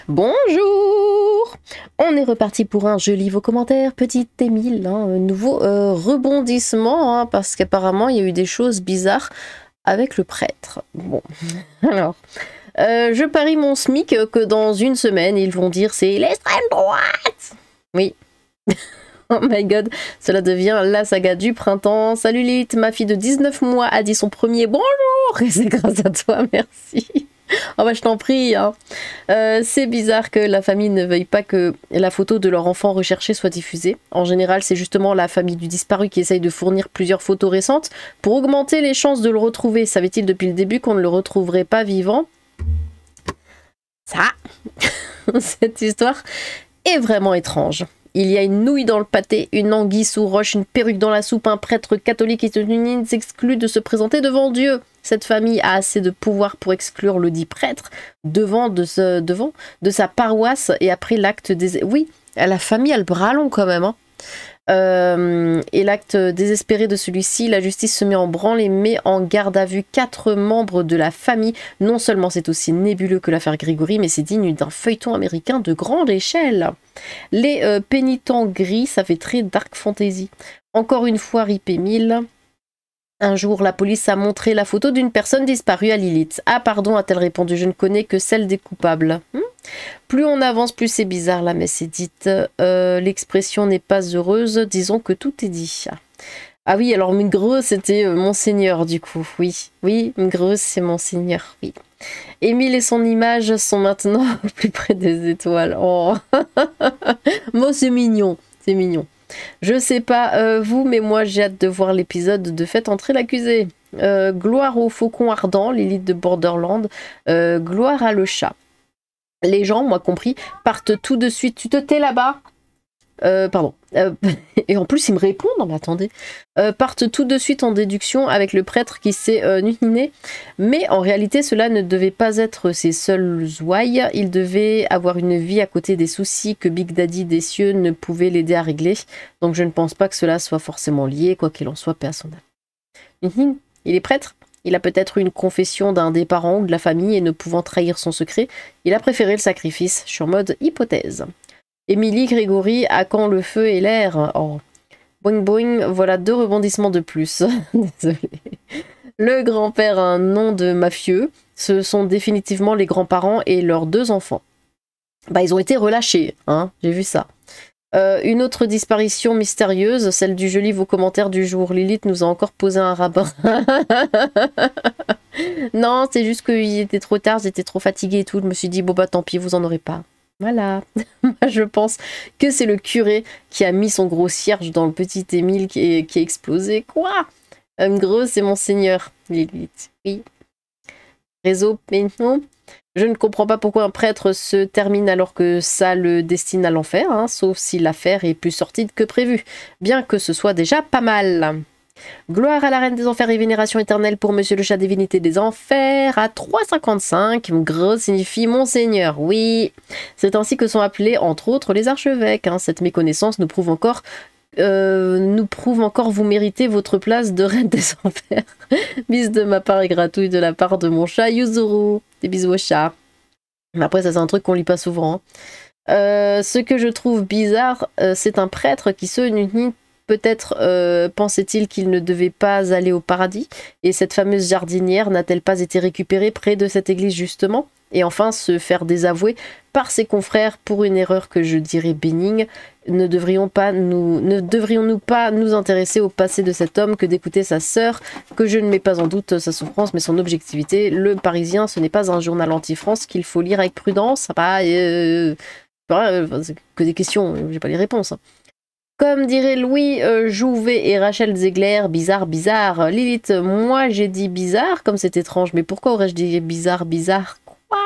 Bonjour! On est reparti pour un Je lis vos commentaires, petit Émile, hein, nouveau rebondissement, hein, parce qu'apparemment il y a eu des choses bizarres avec le prêtre. Bon, alors, je parie mon SMIC que dans une semaine ils vont dire c'est l'extrême droite! Oui. Oh my god, cela devient la saga du printemps. Salut Lilith, ma fille de 19 mois a dit son premier bonjour et c'est grâce à toi, merci. Oh bah je t'en prie, hein. C'est bizarre que la famille ne veuille pas que la photo de leur enfant recherché soit diffusée. En général, c'est justement la famille du disparu qui essaye de fournir plusieurs photos récentes pour augmenter les chances de le retrouver. Savait-il depuis le début qu'on ne le retrouverait pas vivant? Ça, cette histoire est vraiment étrange. Il y a une nouille dans le pâté, une anguille sous roche, une perruque dans la soupe, un prêtre catholique et s'exclut de se présenter devant Dieu. Cette famille a assez de pouvoir pour exclure le dit prêtre devant de sa paroisse et après l'acte des... Oui, la famille a le bras long quand même. Hein. Et l'acte désespéré de celui-ci, la justice se met en branle et met en garde à vue 4 membres de la famille. Non seulement c'est aussi nébuleux que l'affaire Grégory, mais c'est digne d'un feuilleton américain de grande échelle. Les pénitents gris, ça fait très dark fantasy. Encore une fois, RIP Émile. Un jour, la police a montré la photo d'une personne disparue à Lilith. Ah pardon, a-t-elle répondu, je ne connais que celle des coupables. Plus on avance, plus c'est bizarre, la messe est dite. L'expression n'est pas heureuse, disons que tout est dit. Ah oui, alors Mgreux, c'était Monseigneur du coup, oui. Oui, Mgreux, c'est Monseigneur, oui. Émile et son image sont maintenant plus près des étoiles. Oh, moi c'est mignon, c'est mignon. Je sais pas vous, mais moi j'ai hâte de voir l'épisode de Faites entrer l'accusé. Gloire au faucon ardent, Lilith de Borderland. Gloire à le chat. Les gens, moi compris, partent tout de suite. Tu te tais là-bas? Pardon. Et en plus, ils me répondent. Non, mais attendez. Partent tout de suite en déduction avec le prêtre qui s'est nuhiné. Mais en réalité, cela ne devait pas être ses seuls ouailles. Il devait avoir une vie à côté des soucis que Big Daddy des cieux ne pouvait l'aider à régler. Donc je ne pense pas que cela soit forcément lié, quoi qu'il en soit, paix à son âme. Il est prêtre. Il a peut-être eu une confession d'un des parents ou de la famille et ne pouvant trahir son secret, il a préféré le sacrifice. Je suis en mode hypothèse. Émilie, Grégory, à quand le feu et l'air? Oh. Boing boing, voilà 2 rebondissements de plus. Désolé. Le grand-père a un nom de mafieux. Ce sont définitivement les grands-parents et leurs 2 enfants. Bah, ils ont été relâchés, hein, j'ai vu ça. Une autre disparition mystérieuse, celle du Je lis vos commentaires du jour. Lilith nous a encore posé un rabbin. Non, c'est juste qu'il était trop tard, j'étais trop fatiguée et tout. Je me suis dit, bon bah tant pis, vous en aurez pas. Voilà. Moi, je pense que c'est le curé qui a mis son gros cierge dans le petit Émile qui est explosé. Quoi? Gros, c'est Monseigneur. Lilith. Oui. Réseau, mais non. Je ne comprends pas pourquoi un prêtre se termine alors que ça le destine à l'enfer, hein, sauf si l'affaire est plus sortie que prévu, bien que ce soit déjà pas mal. Gloire à la reine des enfers et vénération éternelle pour Monsieur le chat divinité des enfers à 3,55. Gros signifie Monseigneur, oui. C'est ainsi que sont appelés entre autres les archevêques. Hein. Cette méconnaissance nous prouve encore vous méritez votre place de reine des enfers. Bis de ma part et gratouille de la part de mon chat Yuzuru. Des bisous au chat. Mais après ça c'est un truc qu'on lit pas souvent. Hein. Ce que je trouve bizarre, c'est un prêtre qui se unit. Peut-être pensait-il qu'il ne devait pas aller au paradis. Et cette fameuse jardinière n'a-t-elle pas été récupérée près de cette église justement? Et enfin se faire désavouer par ses confrères pour une erreur que je dirais bénigne. Ne devrions-nous pas nous intéresser au passé de cet homme que d'écouter sa sœur, que je ne mets pas en doute sa souffrance mais son objectivité. Le Parisien, ce n'est pas un journal anti-France qu'il faut lire avec prudence. C'est que des questions, j'ai pas les réponses. Hein. Comme dirait Louis Jouvet et Rachel Zegler, bizarre, bizarre. Lilith, moi j'ai dit bizarre, comme c'est étrange, mais pourquoi aurais-je dit bizarre, bizarre? Quoi?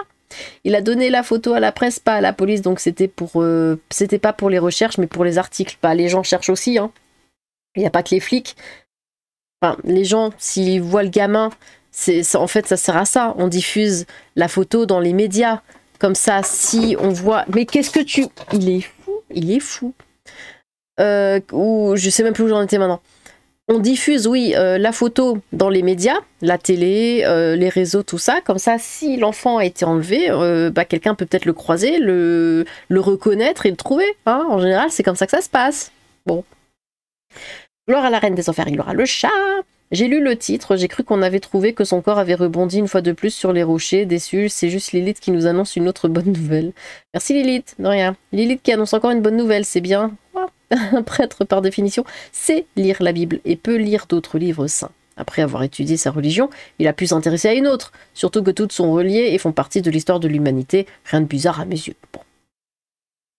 Il a donné la photo à la presse, pas à la police, donc c'était pas pour les recherches, mais pour les articles. Bah, les gens cherchent aussi, hein. Il n'y a pas que les flics. Enfin, les gens, s'ils voient le gamin, en fait, ça sert à ça. On diffuse la photo dans les médias. Comme ça, si on voit... Mais qu'est-ce que tu... Il est fou, il est fou. Ou je sais même plus où j'en étais maintenant. On diffuse, oui, la photo dans les médias, la télé, les réseaux, tout ça. Comme ça, si l'enfant a été enlevé, quelqu'un peut peut-être le croiser, le reconnaître et le trouver. Hein. En général, c'est comme ça que ça se passe. Bon. Gloire à la reine des enfers, il aura le chat. J'ai lu le titre, j'ai cru qu'on avait trouvé que son corps avait rebondi une fois de plus sur les rochers. Déçu, c'est juste Lilith qui nous annonce une autre bonne nouvelle. Merci Lilith, de rien. Lilith qui annonce encore une bonne nouvelle, c'est bien. Un prêtre, par définition, sait lire la Bible et peut lire d'autres livres saints. Après avoir étudié sa religion, il a pu s'intéresser à une autre, surtout que toutes sont reliées et font partie de l'histoire de l'humanité. Rien de bizarre à mes yeux. Bon.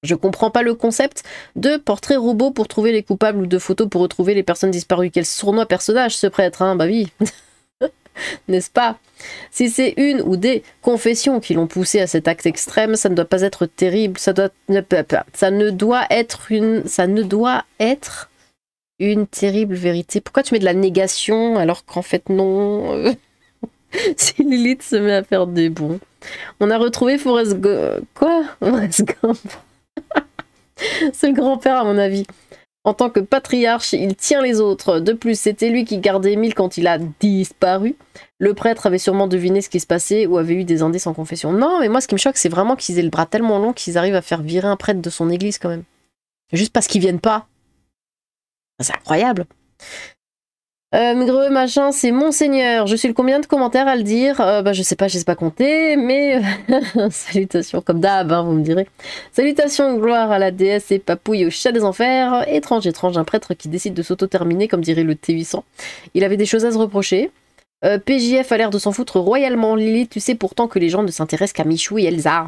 Je comprends pas le concept de portrait robot pour trouver les coupables ou de photos pour retrouver les personnes disparues. Quel sournois personnage ce prêtre, hein, bah oui. N'est-ce pas? Si c'est une ou des confessions qui l'ont poussé à cet acte extrême, ça ne doit pas être terrible, ça ne doit être une terrible vérité. Pourquoi tu mets de la négation alors qu'en fait non? Si Lilith se met à faire des bons. On a retrouvé Forrest Gump. Quoi? Forrest Gump. C'est le grand-père à mon avis. En tant que patriarche, il tient les autres. De plus, c'était lui qui gardait Émile quand il a disparu. Le prêtre avait sûrement deviné ce qui se passait ou avait eu des indices en confession. Non, mais moi, ce qui me choque, c'est vraiment qu'ils aient le bras tellement long qu'ils arrivent à faire virer un prêtre de son église, quand même. Juste parce qu'ils viennent pas. C'est incroyable. Greux, machin, c'est Monseigneur. Je suis le combien de commentaires à le dire? Je sais pas compter, mais salutations comme d'hab, hein, vous me direz. Salutations, gloire à la déesse et papouille au chat des enfers. Étrange, un prêtre qui décide de s'auto-terminer, comme dirait le T800. Il avait des choses à se reprocher. PJF a l'air de s'en foutre royalement. Lily, tu sais pourtant que les gens ne s'intéressent qu'à Michou et Elsa.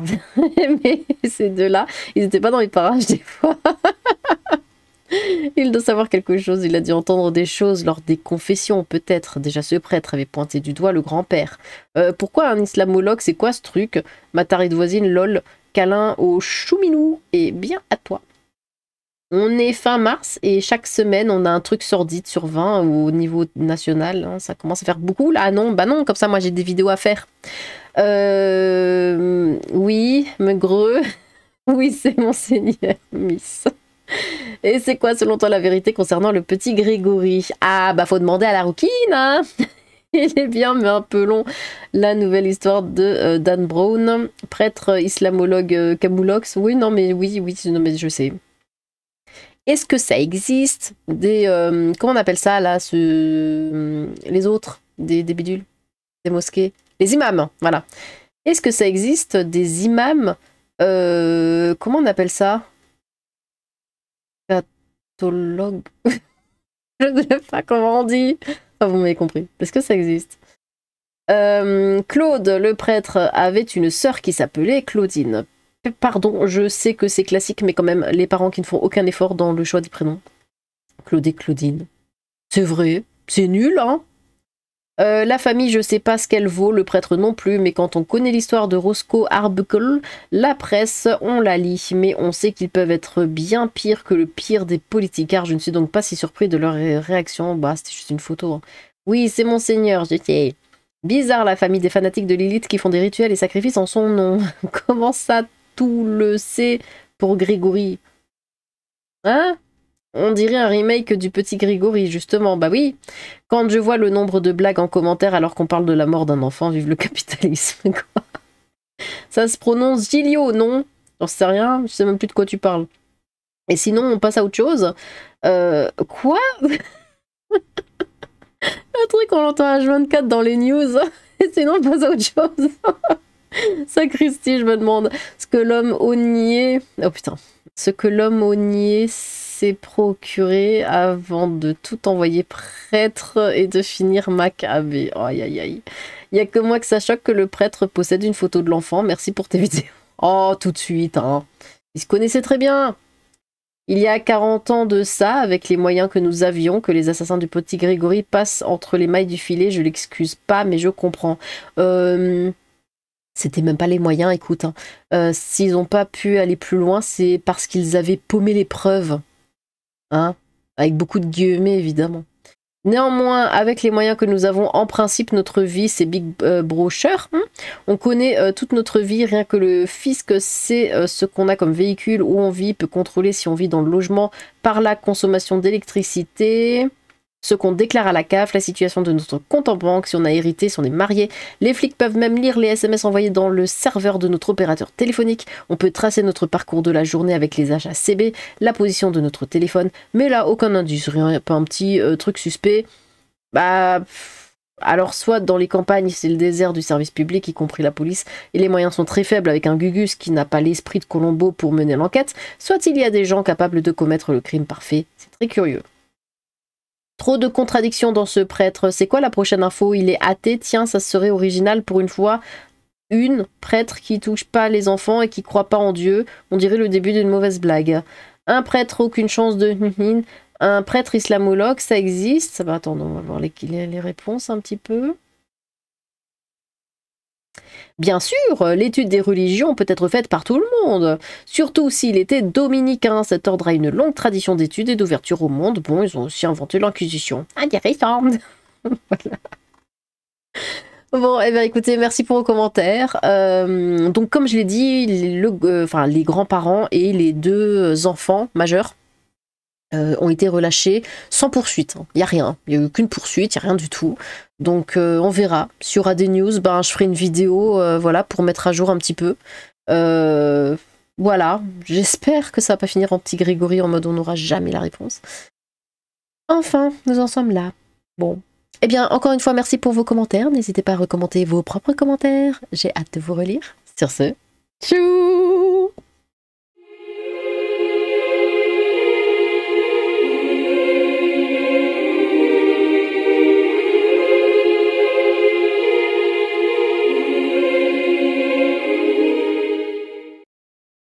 Mais ces deux-là, ils n'étaient pas dans les parages des fois. Il doit savoir quelque chose, il a dû entendre des choses lors des confessions, peut-être. Déjà, ce prêtre avait pointé du doigt le grand-père. Pourquoi un islamologue, c'est quoi ce truc? Ma tarée de voisine, lol, câlin au chouminou, et bien à toi. On est fin mars, et chaque semaine, on a un truc sordide sur 20 au niveau national. Hein, ça commence à faire beaucoup, là. Non, bah non, comme ça, moi, j'ai des vidéos à faire. Oui, Meugreux. Oui, c'est Monseigneur, Miss. Et c'est quoi selon toi la vérité concernant le petit Grégory? Ah bah faut demander à la rouquine, hein. Il est bien mais un peu long. La nouvelle histoire de Dan Brown, prêtre islamologue camoulox. Oui non mais oui non mais je sais. Est-ce que ça existe des comment on appelle ça là les autres des bidules, des mosquées, les imams, voilà. Est-ce que ça existe des imams comment on appelle ça? Cathologue. Je ne sais pas comment on dit. Enfin, vous m'avez compris. Est-ce que ça existe? Claude, le prêtre, avait une sœur qui s'appelait Claudine. Pardon, je sais que c'est classique, mais quand même, les parents qui ne font aucun effort dans le choix des prénoms. Claude et Claudine. C'est vrai, c'est nul, hein? La famille, je sais pas ce qu'elle vaut, le prêtre non plus, mais quand on connaît l'histoire de Roscoe Arbuckle, la presse, on la lit, mais on sait qu'ils peuvent être bien pires que le pire des politicards. Je ne suis donc pas si surpris de leur réaction. Bah, c'était juste une photo. Hein. Oui, c'est Monseigneur, j'étais... Bizarre la famille des fanatiques de Lilith qui font des rituels et sacrifices en son nom. Comment ça, tout le sait pour Grégory? Hein? On dirait un remake du petit Grégory, justement. Bah oui, quand je vois le nombre de blagues en commentaire alors qu'on parle de la mort d'un enfant, vive le capitalisme, quoi. Ça se prononce Gilio, non? J'en sais rien, je sais même plus de quoi tu parles. Et sinon, on passe à autre chose. Quoi? Un truc, on l'entend à H24 dans les news. Et sinon, on passe à autre chose. Sacristi, je me demande. Ce que l'homme au nier... Oh putain. Ce que l'homme au nier s'est procuré avant de tout envoyer prêtre et de finir Maccabée. Oh, aïe aïe aïe. Il n'y a que moi que ça choque que le prêtre possède une photo de l'enfant. Merci pour tes vidéos. Oh, tout de suite, hein. Il se connaissait très bien. Il y a 40 ans de ça, avec les moyens que nous avions, que les assassins du petit Grégory passent entre les mailles du filet. Je l'excuse pas, mais je comprends. C'était même pas les moyens, écoute. Hein. S'ils n'ont pas pu aller plus loin, c'est parce qu'ils avaient paumé les preuves. Hein, avec beaucoup de guillemets, évidemment. Néanmoins, avec les moyens que nous avons, en principe, notre vie, c'est Big Brochure. Hein. On connaît toute notre vie, rien que le fisc sait ce qu'on a comme véhicule, où on vit, peut contrôler si on vit dans le logement par la consommation d'électricité. ce qu'on déclare à la CAF, la situation de notre compte en banque, si on a hérité, si on est marié. Les flics peuvent même lire les SMS envoyés dans le serveur de notre opérateur téléphonique. On peut tracer notre parcours de la journée avec les achats CB, la position de notre téléphone. Mais là, aucun indice, rien, pas un petit truc suspect. Bah... Alors soit dans les campagnes c'est le désert du service public, y compris la police, et les moyens sont très faibles avec un Gugus qui n'a pas l'esprit de Colombo pour mener l'enquête, soit il y a des gens capables de commettre le crime parfait. C'est très curieux. Trop de contradictions dans ce prêtre. C'est quoi la prochaine info? Il est athée, tiens, ça serait original pour une fois. Une prêtre qui touche pas les enfants et qui croit pas en Dieu. On dirait le début d'une mauvaise blague. Un prêtre, aucune chance de... Un prêtre islamologue, ça existe. Bah, attends, on va voir les réponses un petit peu. Bien sûr, l'étude des religions peut être faite par tout le monde, surtout s'il était dominicain. Cet ordre a une longue tradition d'études et d'ouverture au monde. Bon, ils ont aussi inventé l'Inquisition. Intéressant. Voilà. Bon, eh bien écoutez, merci pour vos commentaires. Donc comme je l'ai dit, les grands-parents et les deux enfants majeurs ont été relâchés sans poursuite. Il n'y a rien, il n'y a eu qu'une poursuite, il n'y a rien du tout. Donc on verra. S'il y aura des news, ben, je ferai une vidéo voilà, pour mettre à jour un petit peu. Voilà, j'espère que ça va pas finir en petit Grégory en mode on n'aura jamais la réponse. Enfin, nous en sommes là. Bon. Eh bien, encore une fois, merci pour vos commentaires. N'hésitez pas à recommenter vos propres commentaires. J'ai hâte de vous relire. Sur ce, tchou!